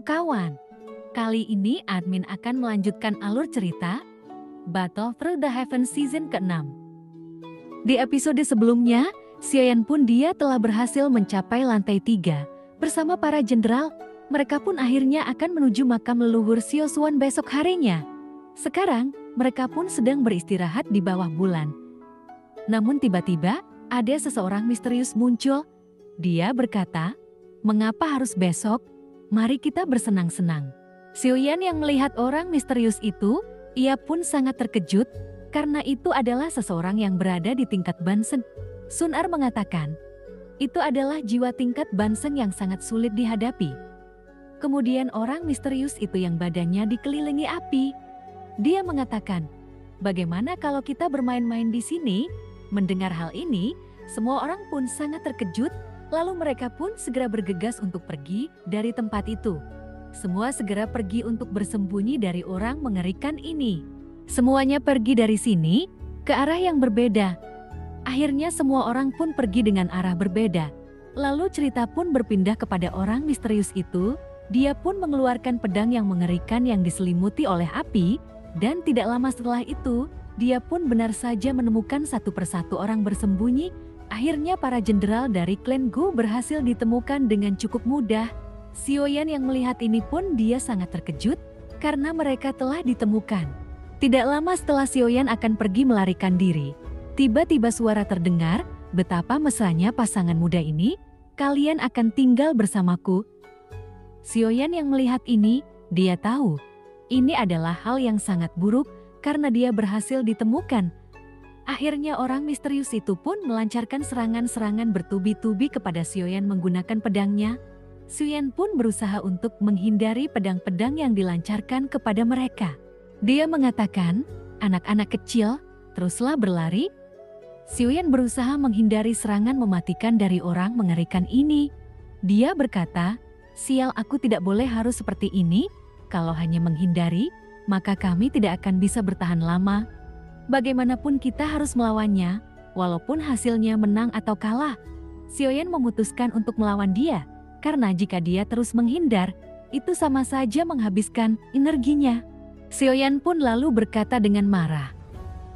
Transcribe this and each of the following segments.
Halo kawan, kali ini admin akan melanjutkan alur cerita Battle Through the Heaven Season ke-6. Di episode sebelumnya, Xiaoyan pun dia telah berhasil mencapai lantai 3. Bersama para jenderal, mereka pun akhirnya akan menuju makam leluhur Xiao Xuan besok harinya. Sekarang, mereka pun sedang beristirahat di bawah bulan. Namun tiba-tiba, ada seseorang misterius muncul. Dia berkata, "Mengapa harus besok? Mari kita bersenang-senang." Xiaoyan yang melihat orang misterius itu, ia pun sangat terkejut karena itu adalah seseorang yang berada di tingkat Banseng. Sun Er mengatakan, itu adalah jiwa tingkat Banseng yang sangat sulit dihadapi. Kemudian orang misterius itu yang badannya dikelilingi api. Dia mengatakan, "Bagaimana kalau kita bermain-main di sini?" Mendengar hal ini, semua orang pun sangat terkejut. Lalu mereka pun segera bergegas untuk pergi dari tempat itu. Semua segera pergi untuk bersembunyi dari orang mengerikan ini. Semuanya pergi dari sini ke arah yang berbeda. Akhirnya semua orang pun pergi dengan arah berbeda. Lalu cerita pun berpindah kepada orang misterius itu. Dia pun mengeluarkan pedang yang mengerikan yang diselimuti oleh api. Dan tidak lama setelah itu, dia pun benar saja menemukan satu persatu orang bersembunyi. Akhirnya para jenderal dari klan Gu berhasil ditemukan dengan cukup mudah. Xiaoyan yang melihat ini pun dia sangat terkejut karena mereka telah ditemukan. Tidak lama setelah Xiaoyan akan pergi melarikan diri, tiba-tiba suara terdengar, "Betapa mesranya pasangan muda ini, kalian akan tinggal bersamaku." Xiaoyan yang melihat ini, dia tahu ini adalah hal yang sangat buruk karena dia berhasil ditemukan. Akhirnya orang misterius itu pun melancarkan serangan-serangan bertubi-tubi kepada Xiaoyan menggunakan pedangnya. Xiaoyan pun berusaha untuk menghindari pedang-pedang yang dilancarkan kepada mereka. Dia mengatakan, "Anak-anak kecil, teruslah berlari." Xiaoyan berusaha menghindari serangan mematikan dari orang mengerikan ini. Dia berkata, "Sial, aku tidak boleh harus seperti ini. Kalau hanya menghindari, maka kami tidak akan bisa bertahan lama. Bagaimanapun kita harus melawannya, walaupun hasilnya menang atau kalah." Xiaoyan memutuskan untuk melawan dia, karena jika dia terus menghindar, itu sama saja menghabiskan energinya. Xiaoyan pun lalu berkata dengan marah,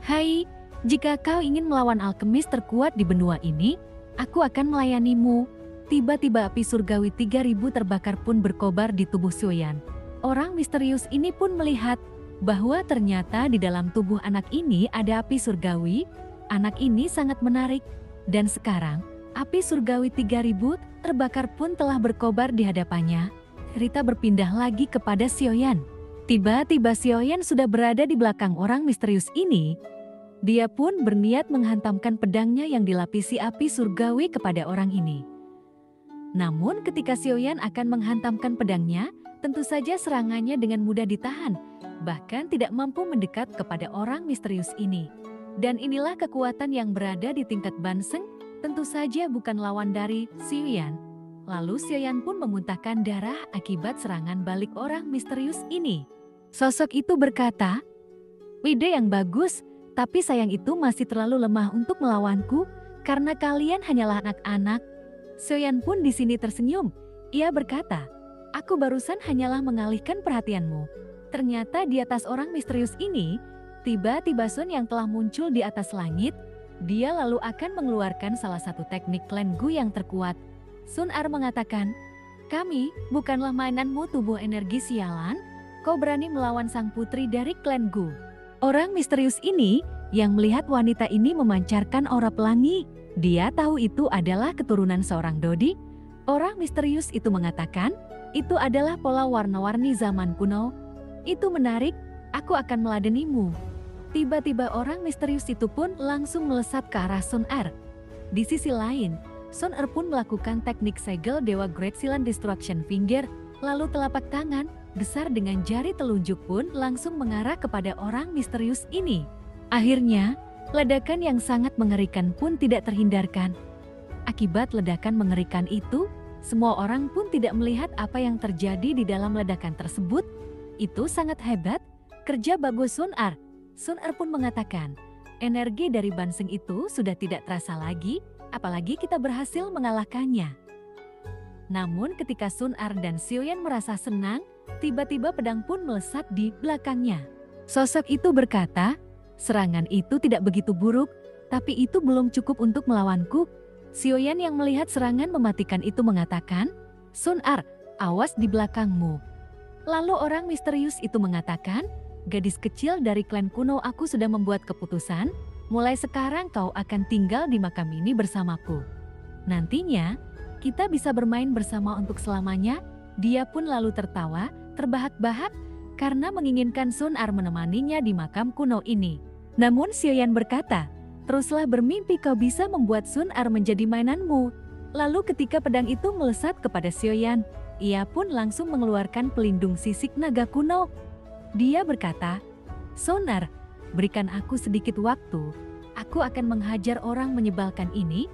"Hai, jika kau ingin melawan alkemis terkuat di benua ini, aku akan melayanimu." Tiba-tiba api surgawi 3000 terbakar pun berkobar di tubuh Xiaoyan. Orang misterius ini pun melihat bahwa ternyata di dalam tubuh anak ini ada api surgawi. Anak ini sangat menarik. Dan sekarang, api surgawi 3000 terbakar pun telah berkobar di hadapannya. Cerita berpindah lagi kepada Xiaoyan. Tiba-tiba Xiaoyan sudah berada di belakang orang misterius ini. Dia pun berniat menghantamkan pedangnya yang dilapisi api surgawi kepada orang ini. Namun ketika Xiaoyan akan menghantamkan pedangnya, tentu saja serangannya dengan mudah ditahan. Bahkan tidak mampu mendekat kepada orang misterius ini. Dan inilah kekuatan yang berada di tingkat Banseng, tentu saja bukan lawan dari Xiaoyan. Lalu Xiaoyan pun memuntahkan darah akibat serangan balik orang misterius ini. Sosok itu berkata, "Ide yang bagus, tapi sayang itu masih terlalu lemah untuk melawanku, karena kalian hanyalah anak-anak." Xiaoyan pun di sini tersenyum. Ia berkata, "Aku barusan hanyalah mengalihkan perhatianmu." Ternyata di atas orang misterius ini, tiba-tiba Sun yang telah muncul di atas langit. Dia lalu akan mengeluarkan salah satu teknik klan Gu yang terkuat. Sun Er mengatakan, "Kami bukanlah mainanmu tubuh energi sialan, kau berani melawan sang putri dari klan Gu." Orang misterius ini yang melihat wanita ini memancarkan aura pelangi. Dia tahu itu adalah keturunan seorang Dodi. Orang misterius itu mengatakan, "Itu adalah pola warna-warni zaman kuno. Itu menarik, aku akan meladenimu." Tiba-tiba orang misterius itu pun langsung melesat ke arah Sun Er. Di sisi lain, Sun Er pun melakukan teknik segel Dewa Great Silent Destruction Finger, lalu telapak tangan besar dengan jari telunjuk pun langsung mengarah kepada orang misterius ini. Akhirnya, ledakan yang sangat mengerikan pun tidak terhindarkan. Akibat ledakan mengerikan itu, semua orang pun tidak melihat apa yang terjadi di dalam ledakan tersebut. Itu sangat hebat, kerja bagus Sun Er. Sun Er pun mengatakan, energi dari Banseng itu sudah tidak terasa lagi, apalagi kita berhasil mengalahkannya. Namun ketika Sun Ar dan Xiaoyan merasa senang, tiba-tiba pedang pun melesat di belakangnya. Sosok itu berkata, "Serangan itu tidak begitu buruk, tapi itu belum cukup untuk melawanku." Xiaoyan yang melihat serangan mematikan itu mengatakan, "Sun Ar, awas di belakangmu." Lalu orang misterius itu mengatakan, "Gadis kecil dari klan kuno, aku sudah membuat keputusan, mulai sekarang kau akan tinggal di makam ini bersamaku. Nantinya, kita bisa bermain bersama untuk selamanya." Dia pun lalu tertawa, terbahak-bahak, karena menginginkan Sun Ar menemaninya di makam kuno ini. Namun Xiaoyan berkata, "Teruslah bermimpi, kau bisa membuat Sun Ar menjadi mainanmu." Lalu ketika pedang itu melesat kepada Xiaoyan, ia pun langsung mengeluarkan pelindung sisik naga kuno. Dia berkata, "Sun Ar, berikan aku sedikit waktu, aku akan menghajar orang menyebalkan ini."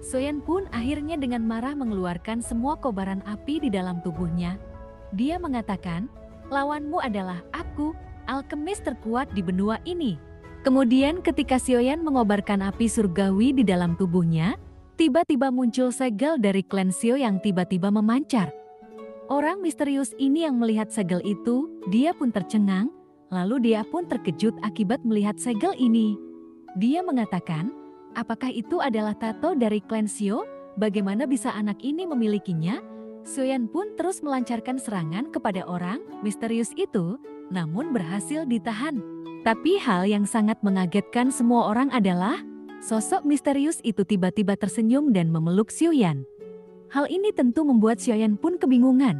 Xiaoyan pun akhirnya dengan marah mengeluarkan semua kobaran api di dalam tubuhnya. Dia mengatakan, "Lawanmu adalah aku, alkemis terkuat di benua ini." Kemudian ketika Xiaoyan mengobarkan api surgawi di dalam tubuhnya, tiba-tiba muncul segel dari klan Xiao yang tiba-tiba memancar. Orang misterius ini yang melihat segel itu, dia pun tercengang, lalu dia pun terkejut akibat melihat segel ini. Dia mengatakan, "Apakah itu adalah tato dari klan Xiao? Bagaimana bisa anak ini memilikinya?" Xiaoyan pun terus melancarkan serangan kepada orang misterius itu, namun berhasil ditahan. Tapi hal yang sangat mengagetkan semua orang adalah, sosok misterius itu tiba-tiba tersenyum dan memeluk Xiaoyan. Hal ini tentu membuat Xiaoyan pun kebingungan.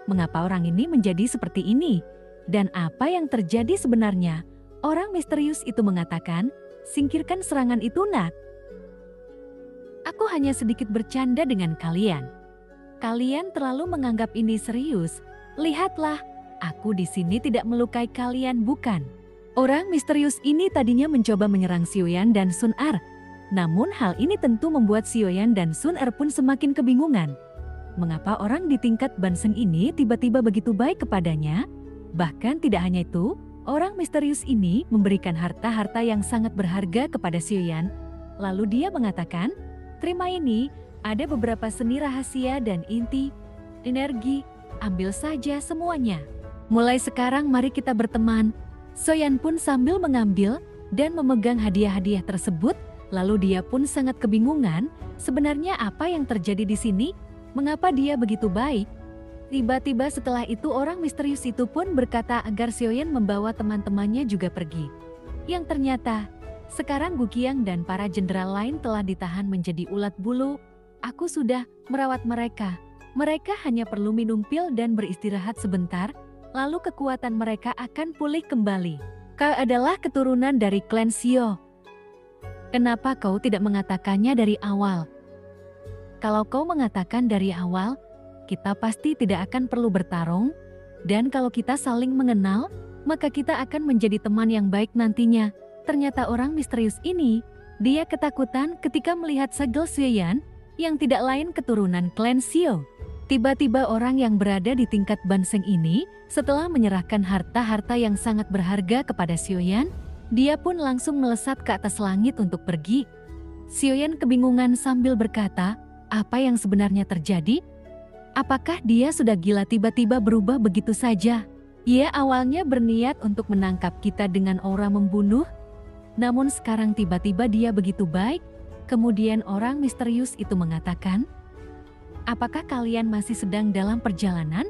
Mengapa orang ini menjadi seperti ini? Dan apa yang terjadi sebenarnya? Orang misterius itu mengatakan, "Singkirkan serangan itu, nak. Aku hanya sedikit bercanda dengan kalian. Kalian terlalu menganggap ini serius. Lihatlah, aku di sini tidak melukai kalian, bukan?" Orang misterius ini tadinya mencoba menyerang Xiaoyan dan Sun Ar. Namun hal ini tentu membuat Xiaoyan dan Sun Ar pun semakin kebingungan. Mengapa orang di tingkat Banseng ini tiba-tiba begitu baik kepadanya? Bahkan tidak hanya itu, orang misterius ini memberikan harta-harta yang sangat berharga kepada Xiaoyan. Lalu dia mengatakan, "Terima ini, ada beberapa seni rahasia dan inti energi, ambil saja semuanya. Mulai sekarang mari kita berteman." Xiaoyan pun sambil mengambil dan memegang hadiah-hadiah tersebut, lalu dia pun sangat kebingungan, sebenarnya apa yang terjadi di sini? Mengapa dia begitu baik? Tiba-tiba setelah itu orang misterius itu pun berkata agar Xiaoyan membawa teman-temannya juga pergi. Yang ternyata, sekarang Guqiang dan para jenderal lain telah ditahan menjadi ulat bulu. Aku sudah merawat mereka. Mereka hanya perlu minum pil dan beristirahat sebentar, lalu kekuatan mereka akan pulih kembali. Kau adalah keturunan dari klan Xiao. Kenapa kau tidak mengatakannya dari awal? Kalau kau mengatakan dari awal, kita pasti tidak akan perlu bertarung, dan kalau kita saling mengenal, maka kita akan menjadi teman yang baik nantinya. Ternyata orang misterius ini, dia ketakutan ketika melihat segel Xiaoyan, yang tidak lain keturunan klan Xiao. Tiba-tiba orang yang berada di tingkat Banseng ini, setelah menyerahkan harta-harta yang sangat berharga kepada Xiaoyan, dia pun langsung melesat ke atas langit untuk pergi. Xiaoyan kebingungan sambil berkata, apa yang sebenarnya terjadi? Apakah dia sudah gila tiba-tiba berubah begitu saja? Ia awalnya berniat untuk menangkap kita dengan aura membunuh, namun sekarang tiba-tiba dia begitu baik. Kemudian orang misterius itu mengatakan, apakah kalian masih sedang dalam perjalanan?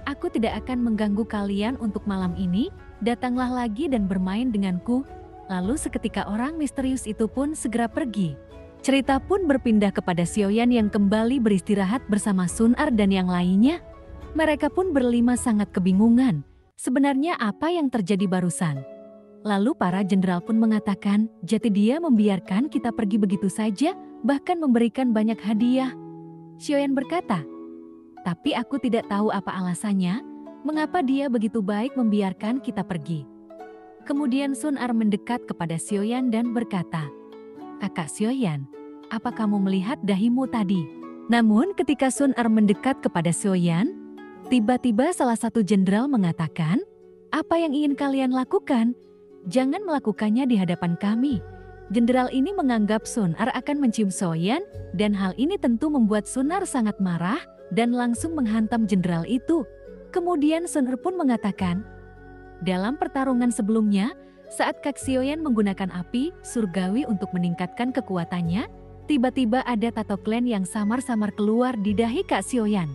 Aku tidak akan mengganggu kalian untuk malam ini, datanglah lagi dan bermain denganku. Lalu seketika orang misterius itu pun segera pergi. Cerita pun berpindah kepada Xiaoyan yang kembali beristirahat bersama Sun Ar dan yang lainnya. Mereka pun berlima sangat kebingungan, sebenarnya apa yang terjadi barusan. Lalu para jenderal pun mengatakan, jati dia membiarkan kita pergi begitu saja, bahkan memberikan banyak hadiah. Xiaoyan berkata, tapi aku tidak tahu apa alasannya, mengapa dia begitu baik membiarkan kita pergi. Kemudian Sun Ar mendekat kepada Xiaoyan dan berkata, Kakak Xiaoyan, apa kamu melihat dahimu tadi? Namun ketika Sun Ar mendekat kepada Xiaoyan, tiba-tiba salah satu jenderal mengatakan, apa yang ingin kalian lakukan? Jangan melakukannya di hadapan kami. Jenderal ini menganggap Sun Ar akan mencium Xiaoyan dan hal ini tentu membuat Sun Ar sangat marah. dan langsung menghantam jenderal itu. Kemudian Sun Er pun mengatakan, dalam pertarungan sebelumnya, saat Kak Sioyan menggunakan api surgawi untuk meningkatkan kekuatannya, tiba-tiba ada tato klan yang samar-samar keluar di dahi Kak Sioyan.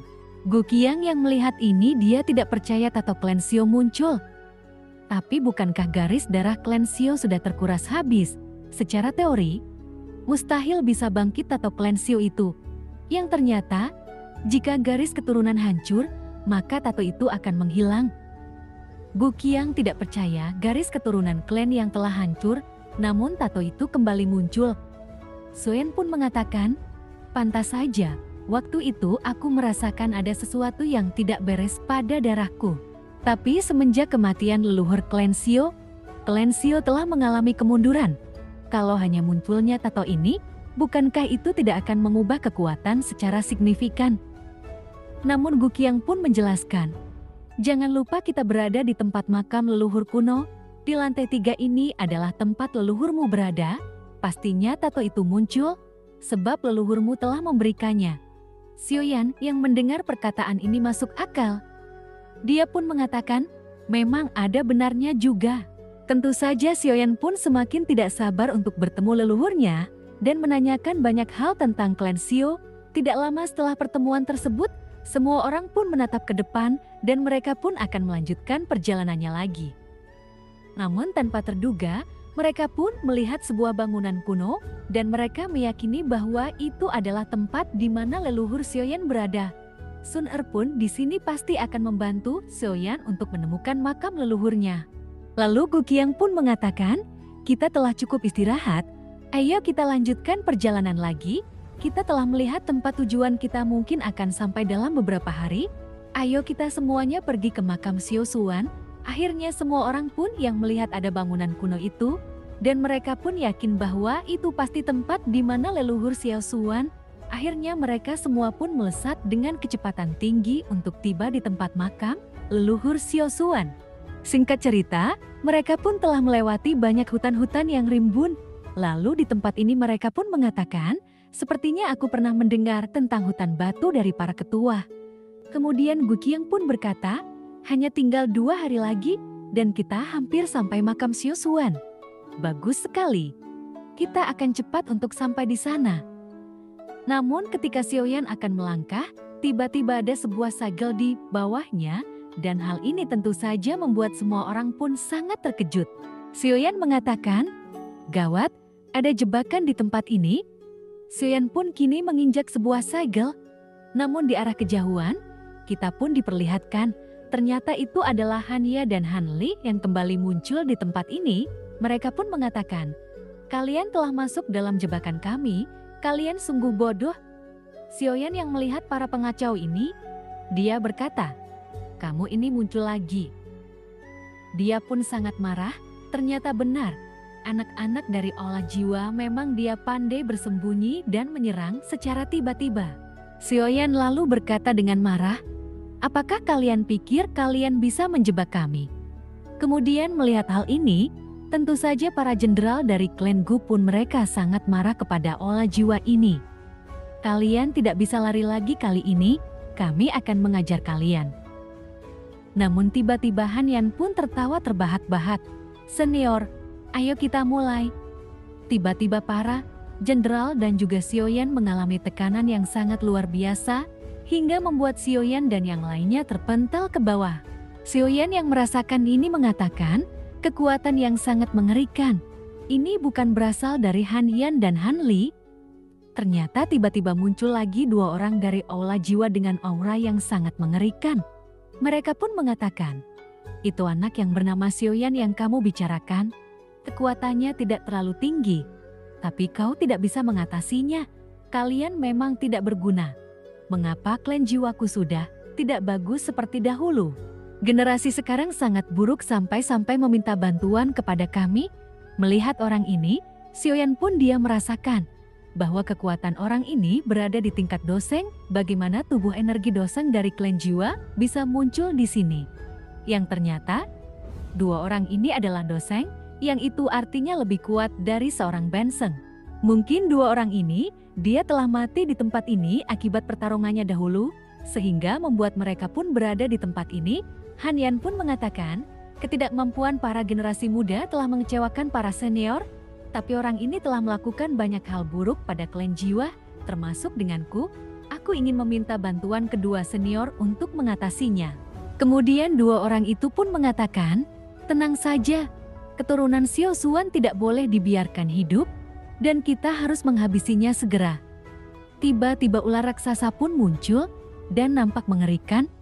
Gu Qiang yang melihat ini dia tidak percaya tato klan Xiao muncul. Tapi bukankah garis darah klan Xiao sudah terkuras habis? Secara teori, mustahil bisa bangkit tato klan Xiao itu. Yang ternyata, jika garis keturunan hancur, maka tato itu akan menghilang. Gu Qiang tidak percaya garis keturunan klan yang telah hancur, namun tato itu kembali muncul. Suen pun mengatakan, pantas saja, waktu itu aku merasakan ada sesuatu yang tidak beres pada darahku. Tapi semenjak kematian leluhur klan Xiao telah mengalami kemunduran. Kalau hanya munculnya tato ini, bukankah itu tidak akan mengubah kekuatan secara signifikan? Namun Gu Qiang pun menjelaskan, jangan lupa kita berada di tempat makam leluhur kuno. Di lantai 3 ini adalah tempat leluhurmu berada. Pastinya tato itu muncul, sebab leluhurmu telah memberikannya. Sioyan yang mendengar perkataan ini masuk akal. Dia pun mengatakan, memang ada benarnya juga. Tentu saja Sioyan pun semakin tidak sabar untuk bertemu leluhurnya, dan menanyakan banyak hal tentang klan Xiao. Tidak lama setelah pertemuan tersebut, semua orang pun menatap ke depan dan mereka pun akan melanjutkan perjalanannya lagi. Namun tanpa terduga, mereka pun melihat sebuah bangunan kuno dan mereka meyakini bahwa itu adalah tempat di mana leluhur Sioyan berada. Sun Er pun di sini pasti akan membantu Sioyan untuk menemukan makam leluhurnya. Lalu Gu Qiang pun mengatakan, kita telah cukup istirahat, ayo kita lanjutkan perjalanan lagi. Kita telah melihat tempat tujuan kita mungkin akan sampai dalam beberapa hari. Ayo kita semuanya pergi ke makam Xiao Xuan. Akhirnya semua orang pun yang melihat ada bangunan kuno itu, dan mereka pun yakin bahwa itu pasti tempat di mana leluhur Xiao Xuan. Akhirnya mereka semua pun melesat dengan kecepatan tinggi untuk tiba di tempat makam leluhur Xiao Xuan. Singkat cerita, mereka pun telah melewati banyak hutan-hutan yang rimbun. Lalu di tempat ini mereka pun mengatakan, sepertinya aku pernah mendengar tentang hutan batu dari para ketua. Kemudian Gu Qiang pun berkata, hanya tinggal 2 hari lagi dan kita hampir sampai makam Xiao Xuan. Bagus sekali. Kita akan cepat untuk sampai di sana. Namun ketika Sioyan akan melangkah, tiba-tiba ada sebuah segel di bawahnya dan hal ini tentu saja membuat semua orang pun sangat terkejut. Sioyan mengatakan, gawat, ada jebakan di tempat ini. Sioyan pun kini menginjak sebuah segel. Namun di arah kejauhan, kita pun diperlihatkan ternyata itu adalah Hanya dan Hanli yang kembali muncul di tempat ini. Mereka pun mengatakan, kalian telah masuk dalam jebakan kami, kalian sungguh bodoh. Sioyan yang melihat para pengacau ini, dia berkata, kamu ini muncul lagi. Dia pun sangat marah, ternyata benar. Anak-anak dari olah jiwa memang dia pandai bersembunyi dan menyerang secara tiba-tiba. Sioyan lalu berkata dengan marah, apakah kalian pikir kalian bisa menjebak kami? Kemudian melihat hal ini, tentu saja para jenderal dari klan Gu pun mereka sangat marah kepada olah jiwa ini. Kalian tidak bisa lari lagi kali ini, kami akan mengajar kalian. Namun tiba-tiba Han Yan pun tertawa terbahak-bahak. Senior, ayo kita mulai. Tiba-tiba para jenderal dan juga Sioyan mengalami tekanan yang sangat luar biasa, hingga membuat Sioyan dan yang lainnya terpental ke bawah. Sioyan yang merasakan ini mengatakan, kekuatan yang sangat mengerikan. Ini bukan berasal dari Han Yan dan Han Li. Ternyata tiba-tiba muncul lagi 2 orang dari aula jiwa dengan aura yang sangat mengerikan. Mereka pun mengatakan, itu anak yang bernama Sioyan yang kamu bicarakan. Kekuatannya tidak terlalu tinggi, tapi kau tidak bisa mengatasinya. Kalian memang tidak berguna. Mengapa klan jiwaku sudah tidak bagus seperti dahulu? Generasi sekarang sangat buruk sampai-sampai meminta bantuan kepada kami. Melihat orang ini, Sioyan pun dia merasakan bahwa kekuatan orang ini berada di tingkat doseng. Bagaimana tubuh energi doseng dari klan jiwa bisa muncul di sini? Yang ternyata, 2 orang ini adalah doseng, yang itu artinya lebih kuat dari seorang benseng. Mungkin 2 orang ini, dia telah mati di tempat ini akibat pertarungannya dahulu. sehingga membuat mereka pun berada di tempat ini. Han Yan pun mengatakan, ketidakmampuan para generasi muda telah mengecewakan para senior, tapi orang ini telah melakukan banyak hal buruk pada klan jiwa, termasuk denganku. Aku ingin meminta bantuan kedua senior untuk mengatasinya. Kemudian dua orang itu pun mengatakan, tenang saja, keturunan Xiao Xuan tidak boleh dibiarkan hidup, dan kita harus menghabisinya segera. Tiba-tiba ular raksasa pun muncul, dan nampak mengerikan.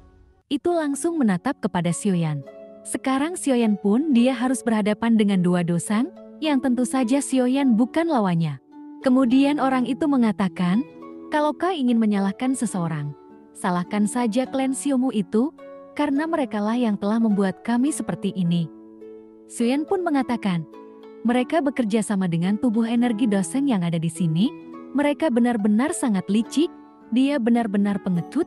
Itu langsung menatap kepada Xiaoyan. Sekarang Xiaoyan pun dia harus berhadapan dengan dua dosang, yang tentu saja Xiaoyan bukan lawannya. Kemudian orang itu mengatakan, kalau kau ingin menyalahkan seseorang, salahkan saja klan Xiaomu itu, karena merekalah yang telah membuat kami seperti ini. Xiaoyan pun mengatakan, mereka bekerja sama dengan tubuh energi doseng yang ada di sini. Mereka benar-benar sangat licik, dia benar-benar pengecut.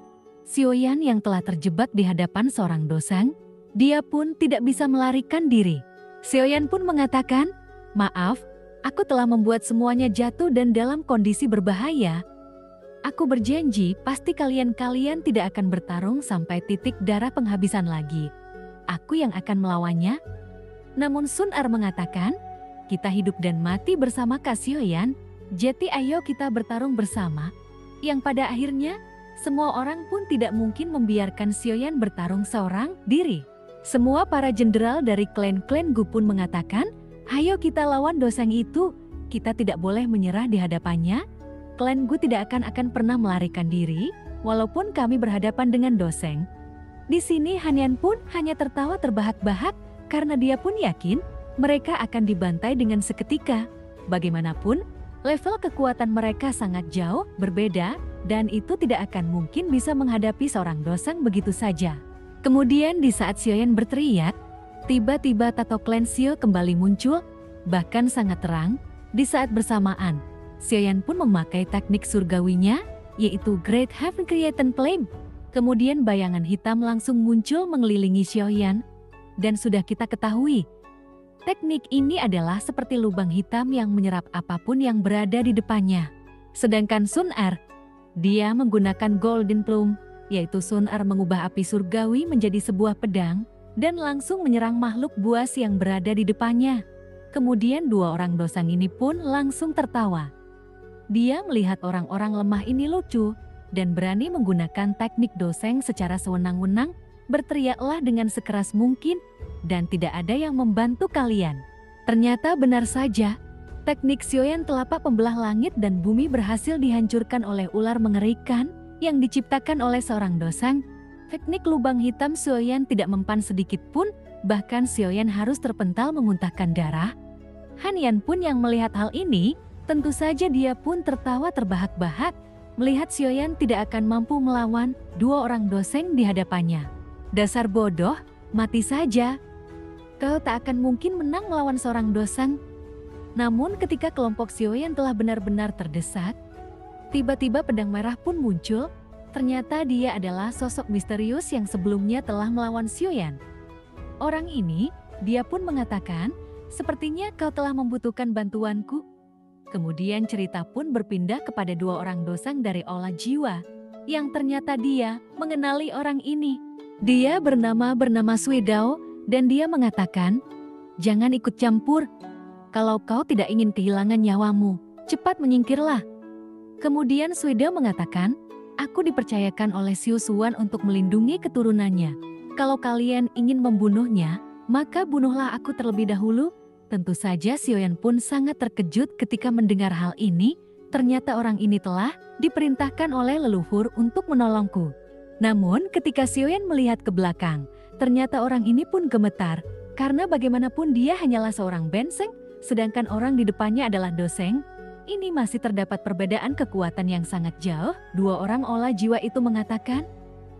Xiaoyan yang telah terjebak di hadapan seorang doseng, dia pun tidak bisa melarikan diri. Xiaoyan pun mengatakan, maaf, aku telah membuat semuanya jatuh dan dalam kondisi berbahaya. Aku berjanji pasti kalian-kalian tidak akan bertarung sampai titik darah penghabisan lagi. Aku yang akan melawannya. Namun Sun Er mengatakan, kita hidup dan mati bersama Kak Xiaoyan, jadi ayo kita bertarung bersama. Yang pada akhirnya, semua orang pun tidak mungkin membiarkan Xiaoyan bertarung seorang diri. Semua para jenderal dari klan-klan Gu pun mengatakan, ayo kita lawan doseng itu, kita tidak boleh menyerah di hadapannya. Klan Gu tidak akan pernah melarikan diri, walaupun kami berhadapan dengan doseng. Di sini Han Yan pun hanya tertawa terbahak-bahak, karena dia pun yakin mereka akan dibantai dengan seketika. Bagaimanapun, level kekuatan mereka sangat jauh berbeda, dan itu tidak akan mungkin bisa menghadapi seorang doseng begitu saja. Kemudian di saat Xiaoyan berteriak, tiba-tiba tato klan Xiao kembali muncul, bahkan sangat terang. Di saat bersamaan, Xiaoyan pun memakai teknik surgawinya, yaitu Great Heaven Created Flame. Kemudian bayangan hitam langsung muncul mengelilingi Xiaoyan. Dan sudah kita ketahui, teknik ini adalah seperti lubang hitam yang menyerap apapun yang berada di depannya. Sedangkan Sun Er, dia menggunakan Golden Plume, yaitu Sun Er mengubah api surgawi menjadi sebuah pedang, dan langsung menyerang makhluk buas yang berada di depannya. Kemudian dua orang dosang ini pun langsung tertawa. Dia melihat orang-orang lemah ini lucu, dan berani menggunakan teknik doseng secara sewenang-wenang, berteriaklah dengan sekeras mungkin, dan tidak ada yang membantu kalian. Ternyata benar saja, teknik Xiaoyan telapak pembelah langit dan bumi berhasil dihancurkan oleh ular mengerikan yang diciptakan oleh seorang dosang. Teknik lubang hitam Xiaoyan tidak mempan sedikit pun, bahkan Xiaoyan harus terpental memuntahkan darah. Han Yan pun yang melihat hal ini, tentu saja dia pun tertawa terbahak-bahak, melihat Xiaoyan tidak akan mampu melawan dua orang doseng di hadapannya. Dasar bodoh, mati saja. Kau tak akan mungkin menang melawan seorang doseng. Namun ketika kelompok Xiaoyan telah benar-benar terdesak, tiba-tiba pedang merah pun muncul. Ternyata dia adalah sosok misterius yang sebelumnya telah melawan Xiaoyan. Orang ini, dia pun mengatakan, sepertinya kau telah membutuhkan bantuanku. Kemudian cerita pun berpindah kepada dua orang dosang dari Aula Jiwa, yang ternyata dia mengenali orang ini. Dia bernama Sui Dao, dan dia mengatakan, jangan ikut campur. Kalau kau tidak ingin kehilangan nyawamu, cepat menyingkirlah. Kemudian Sui Dao mengatakan, aku dipercayakan oleh Xiao Xuan untuk melindungi keturunannya. Kalau kalian ingin membunuhnya, maka bunuhlah aku terlebih dahulu. Tentu saja Xiaoyan pun sangat terkejut ketika mendengar hal ini. Ternyata orang ini telah diperintahkan oleh leluhur untuk menolongku. Namun ketika Xiaoyan melihat ke belakang, ternyata orang ini pun gemetar. Karena bagaimanapun dia hanyalah seorang benseng, sedangkan orang di depannya adalah doseng. Ini masih terdapat perbedaan kekuatan yang sangat jauh. Dua orang Aula Jiwa itu mengatakan,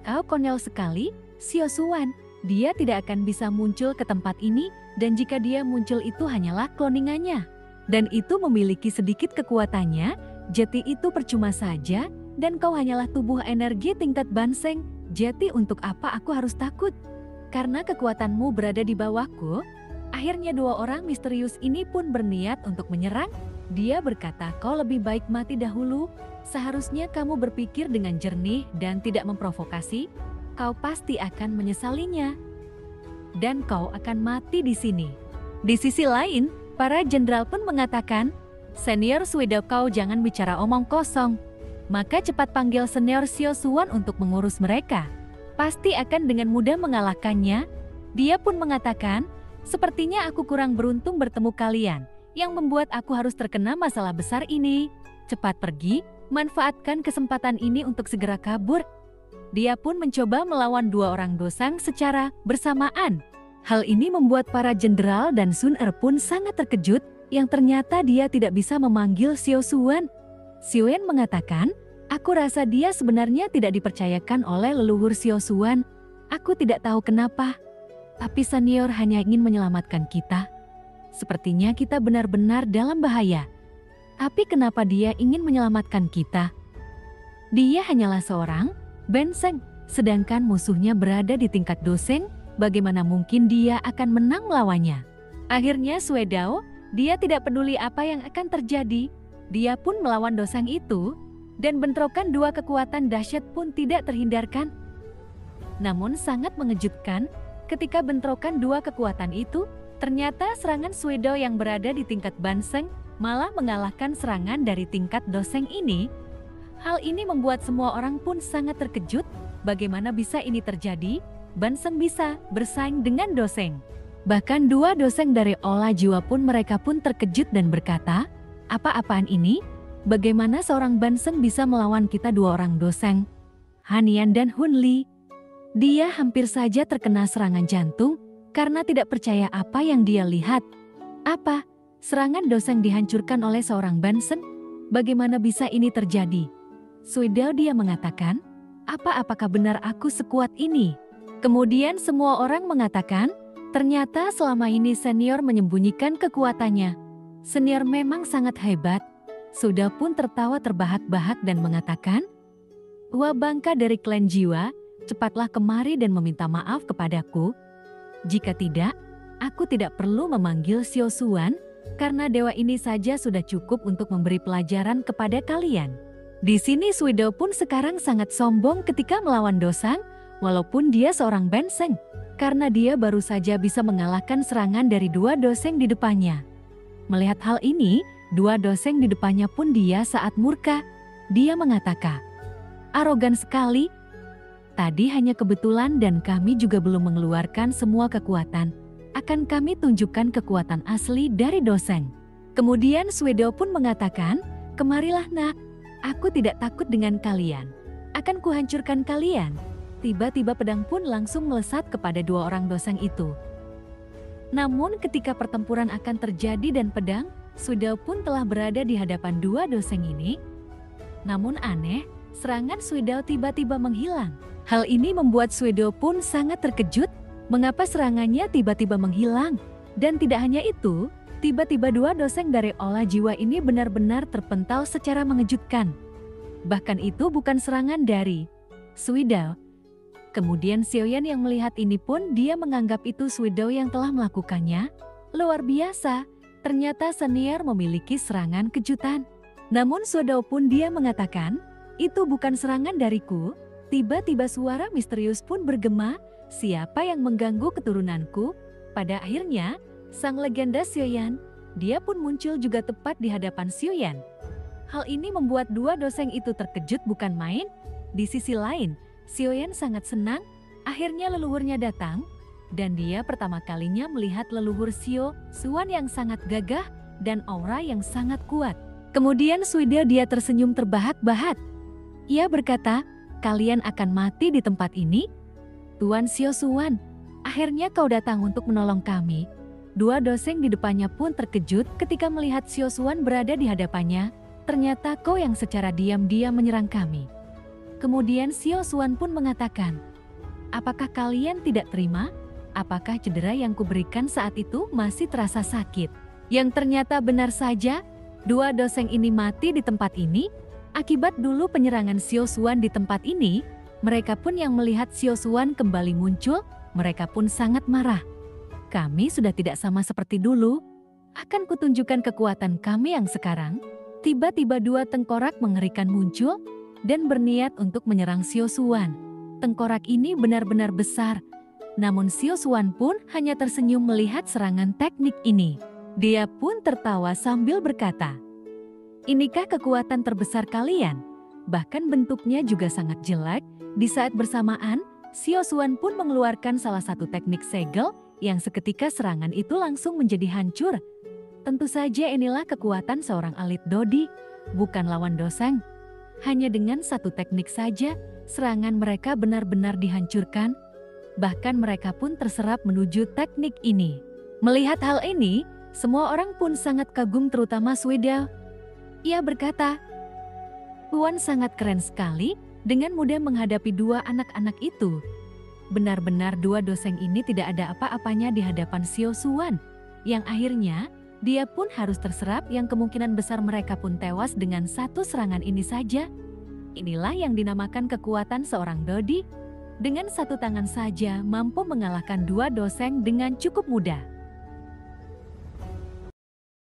kau konyol sekali, Xiao Xuan. Dia tidak akan bisa muncul ke tempat ini, dan jika dia muncul itu hanyalah kloningannya. Dan itu memiliki sedikit kekuatannya, jadi itu percuma saja, dan kau hanyalah tubuh energi tingkat banseng, jadi untuk apa aku harus takut? Karena kekuatanmu berada di bawahku. Akhirnya dua orang misterius ini pun berniat untuk menyerang. Dia berkata, kau lebih baik mati dahulu. Seharusnya kamu berpikir dengan jernih dan tidak memprovokasi. Kau pasti akan menyesalinya. Dan kau akan mati di sini. Di sisi lain, para jenderal pun mengatakan, Senior Swidao, kau jangan bicara omong kosong. Maka cepat panggil Senior Xiao Xuan untuk mengurus mereka. Pasti akan dengan mudah mengalahkannya. Dia pun mengatakan, sepertinya aku kurang beruntung bertemu kalian, yang membuat aku harus terkena masalah besar ini. Cepat pergi, manfaatkan kesempatan ini untuk segera kabur. Dia pun mencoba melawan dua orang dosang secara bersamaan. Hal ini membuat para jenderal dan Sun Er pun sangat terkejut, yang ternyata dia tidak bisa memanggil Xiao Xuan. Xiao mengatakan, aku rasa dia sebenarnya tidak dipercayakan oleh leluhur Xiao Xuan. Aku tidak tahu kenapa. Tapi senior hanya ingin menyelamatkan kita. Sepertinya kita benar-benar dalam bahaya. Tapi kenapa dia ingin menyelamatkan kita? Dia hanyalah seorang benseng, sedangkan musuhnya berada di tingkat doseng. Bagaimana mungkin dia akan menang melawannya? Akhirnya Swidao, dia tidak peduli apa yang akan terjadi. Dia pun melawan doseng itu, dan bentrokan dua kekuatan dahsyat pun tidak terhindarkan. Namun sangat mengejutkan, ketika bentrokan dua kekuatan itu, ternyata serangan Swidao yang berada di tingkat Banseng malah mengalahkan serangan dari tingkat doseng ini. Hal ini membuat semua orang pun sangat terkejut. Bagaimana bisa ini terjadi? Banseng bisa bersaing dengan doseng. Bahkan dua doseng dari Ola Jiwa pun mereka pun terkejut dan berkata, apa-apaan ini? Bagaimana seorang Banseng bisa melawan kita dua orang doseng? Hanian dan Hun Li. Dia hampir saja terkena serangan jantung karena tidak percaya apa yang dia lihat. Apa? Serangan doseng dihancurkan oleh seorang Banseng? Bagaimana bisa ini terjadi? Swidao dia mengatakan, apakah benar aku sekuat ini? Kemudian semua orang mengatakan, ternyata selama ini senior menyembunyikan kekuatannya. Senior memang sangat hebat. Sudah pun tertawa terbahak-bahak dan mengatakan, wah bangka dari klan jiwa, cepatlah kemari dan meminta maaf kepadaku. Jika tidak, aku tidak perlu memanggil Xiao Xuan, karena dewa ini saja sudah cukup untuk memberi pelajaran kepada kalian. Di sini Swidao pun sekarang sangat sombong ketika melawan dosang, walaupun dia seorang benseng, karena dia baru saja bisa mengalahkan serangan dari dua doseng di depannya. Melihat hal ini, dua doseng di depannya pun dia saat murka. Dia mengatakan, arogan sekali. Tadi hanya kebetulan dan kami juga belum mengeluarkan semua kekuatan. Akan kami tunjukkan kekuatan asli dari doseng. Kemudian Swidao pun mengatakan, kemarilah nak, aku tidak takut dengan kalian. Akan kuhancurkan kalian. Tiba-tiba pedang pun langsung melesat kepada dua orang doseng itu. Namun ketika pertempuran akan terjadi dan pedang, Swidao pun telah berada di hadapan dua doseng ini. Namun aneh, serangan Swidao tiba-tiba menghilang. Hal ini membuat Swidao pun sangat terkejut, mengapa serangannya tiba-tiba menghilang. Dan tidak hanya itu, tiba-tiba dua doseng dari Ola Jiwa ini benar-benar terpental secara mengejutkan. Bahkan itu bukan serangan dari Swidao. Kemudian Xiaoyan yang melihat ini pun dia menganggap itu Swidao yang telah melakukannya. Luar biasa, ternyata senior memiliki serangan kejutan. Namun Swidao pun dia mengatakan, itu bukan serangan dariku. Tiba-tiba suara misterius pun bergema, siapa yang mengganggu keturunanku? Pada akhirnya, sang legenda Xiaoyan, dia pun muncul juga tepat di hadapan Xiaoyan. Hal ini membuat dua doseng itu terkejut bukan main. Di sisi lain, Xiaoyan sangat senang, akhirnya leluhurnya datang, dan dia pertama kalinya melihat leluhur Xiao Xuan yang sangat gagah dan aura yang sangat kuat. Kemudian Swidao dia tersenyum terbahak-bahak. Ia berkata, kalian akan mati di tempat ini? Tuan Xiao Xuan, akhirnya kau datang untuk menolong kami. Dua doseng di depannya pun terkejut ketika melihat Xiao Xuan berada di hadapannya. Ternyata kau yang secara diam-diam menyerang kami. Kemudian Xiao Xuan pun mengatakan, apakah kalian tidak terima? Apakah cedera yang kuberikan saat itu masih terasa sakit? Yang ternyata benar saja, dua doseng ini mati di tempat ini. Akibat dulu penyerangan Xiao Xuan di tempat ini, mereka pun yang melihat Xiao Xuan kembali muncul, mereka pun sangat marah. Kami sudah tidak sama seperti dulu. Akan kutunjukkan kekuatan kami yang sekarang. Tiba-tiba dua tengkorak mengerikan muncul dan berniat untuk menyerang Xiao Xuan. Tengkorak ini benar-benar besar, namun Xiao Xuan pun hanya tersenyum melihat serangan teknik ini. Dia pun tertawa sambil berkata, "Inikah kekuatan terbesar kalian?" Bahkan bentuknya juga sangat jelek. Di saat bersamaan, Xiao Xuan pun mengeluarkan salah satu teknik segel yang seketika serangan itu langsung menjadi hancur. Tentu saja inilah kekuatan seorang elit Dodi, bukan lawan Doseng. Hanya dengan satu teknik saja, serangan mereka benar-benar dihancurkan. Bahkan mereka pun terserap menuju teknik ini. Melihat hal ini, semua orang pun sangat kagum terutama Swida. Ia berkata, "Tuan sangat keren sekali dengan mudah menghadapi dua anak-anak itu. Benar-benar dua Doseng ini tidak ada apa-apanya di hadapan Xiao Xuan, yang akhirnya dia pun harus terserap yang kemungkinan besar mereka pun tewas dengan satu serangan ini saja. Inilah yang dinamakan kekuatan seorang Dodi. Dengan satu tangan saja mampu mengalahkan dua Doseng dengan cukup mudah."